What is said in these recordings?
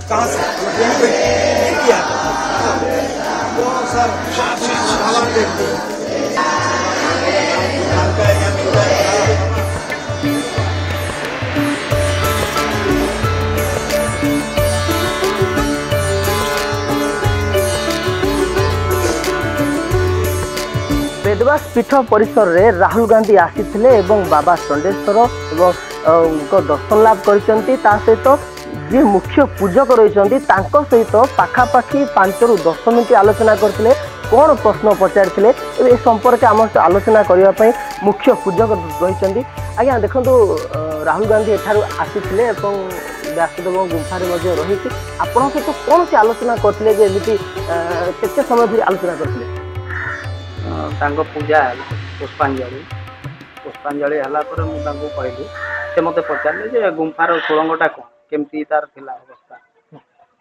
कहाँ से किया तो सर वेदव्यास पीठ परिसर रे राहुल गांधी आसीथिले एवं बाबा चंडेश्वर एवं दर्शन लाभ करचंती ता सहित जे मुख्य पूजक रही सहित पाखापाखि 5 ରୁ 10 मिनिट आलोचना करते कौन प्रश्न पचारि ए संपर्क आम आलोचना करने मुख्य पूजक रही आज्ञा देखो राहुल गांधी एठार आसी व्यासदेव गुंफार रही आपण सहित कौन सी आलोचना करते केते समय धरी आलोचना करते पूजा पुष्पांजलि पुष्पांजलि है मुझे कहली से मत पचारे गुंफार सुड़ंगटा कौन केमती तार थिला अवस्था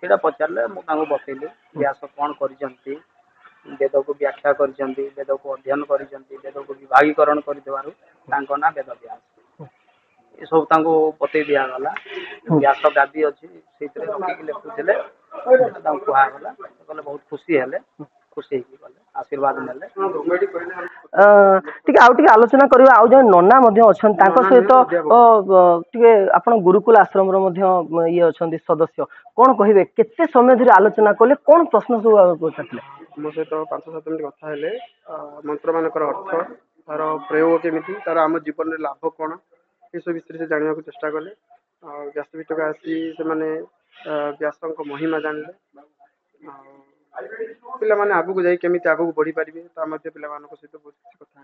सेटा पचारे मुझे बतैली व्यास कौन कर वेद को व्याख्या कर वेद को अध्ययन कर वेद को विभागीकरण कर ना वेद व्यास ये सब बतई दिगला व्यास गादी अच्छी से रखिक लिखुले कहगला कहले बहुत खुशी है खुशी गले आशीर्वाद टे आलोचना करवा आउ जो नना अच्छा सहित टे आप गुरुकुल आश्रम ये अच्छा सदस्य कौन कहे केते समय धरी आलोचना कले कौन प्रश्न सब पचारे मो सहित 5-7 मिनट कथा है मंत्र मानकर अर्थ तार प्रयोग केमी तार आम जीवन में लाभ कौन ये सब विषय से जानने को चेष्टा कले व्यासपीठ आसी से व्यास महिमा जानले पिलाने आगू जाई केमी आगू बढ़ी पारे सहित बहुत कथा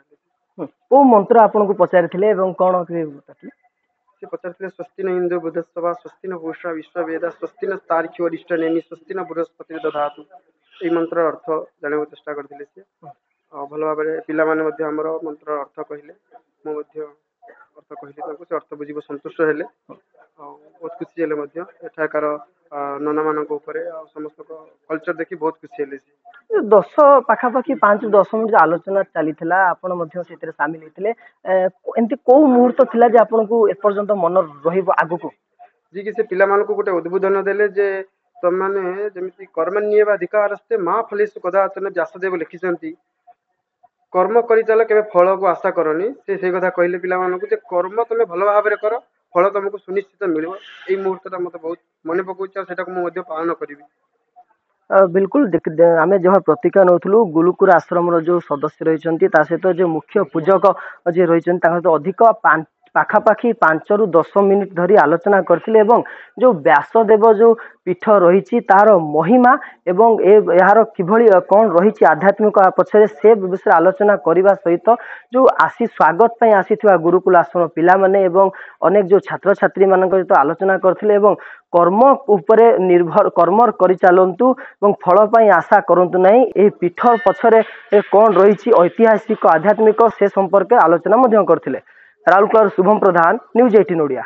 को मंत्र आपन को पचारि कौन से पचारे स्वस्ति न इंद्र बुधस्वा स्वस्ति न भूषा विश्ववेदा स्वस्ति न तार्क्ष्य वरिष्ठ नेमि स्वस्ति न बृहस्पति दधातु ये मंत्र अर्थ जाना चेष्टा करते भल भाव में पिला मंत्र अर्थ कहले मुझे अर्थ कहली से अर्थ बुझ संतुष्ट हेले बहुत खुशी हेले एठाकार नना मान समस्त कल्चर देखी बहुत खुशी हेले 10 पाखापाखि 5-10 मिनट आलोचना चली आपण सामिल होते एमती कौ मुहूर्त थिला जे आपन को एपर्यंत मन रहिबो आगु को जी कि से पिला मान को गोटे उद्बोधन देले जे तुम मैंने जमी कर्मण्येव अधिकारस्ते माँ फलेषु कदाचन व्यासदेव लिखिं कर्म कर चल के फल को आशा करनी से कथा कहले पिला कर्म तुम भल भाव में कर फल तुमको सुनिश्चित मिल मुहूर्त मत बहुत मन पकाउछ पालन करी बिल्कुल आम जहाँ प्रतिक्रिया नौलु गुरुकुल आश्रम जो सदस्य रही सहित जो मुख्य पूजक जी रही अधिक पाखापाखि 5 ରୁ 10 मिनिट धरी आलोचना करथिले एवं जो व्यासदेव जो पीठ रही तार महिमा एवं यार किभली कौन रही आध्यात्मिक पछरे से विषय आलोचना करने सहित जो आसी स्वागत पे आसीथिबा गुरुकुल आश्रम पिला माने एवं अनेक जो छात्र छात्री मान सहित आलोचना करथिले एवं कर्म उपरे निर्भर कर्म करि चालंतु एवं फल पई आशा करंतु नहीं ए पीठ पछरे कौन रही ऐतिहासिक आध्यात्मिक से संपर्क आलोचना मध्य करथिले। राउरकेला शुभम प्रधान, न्यूज 18 ओडिया।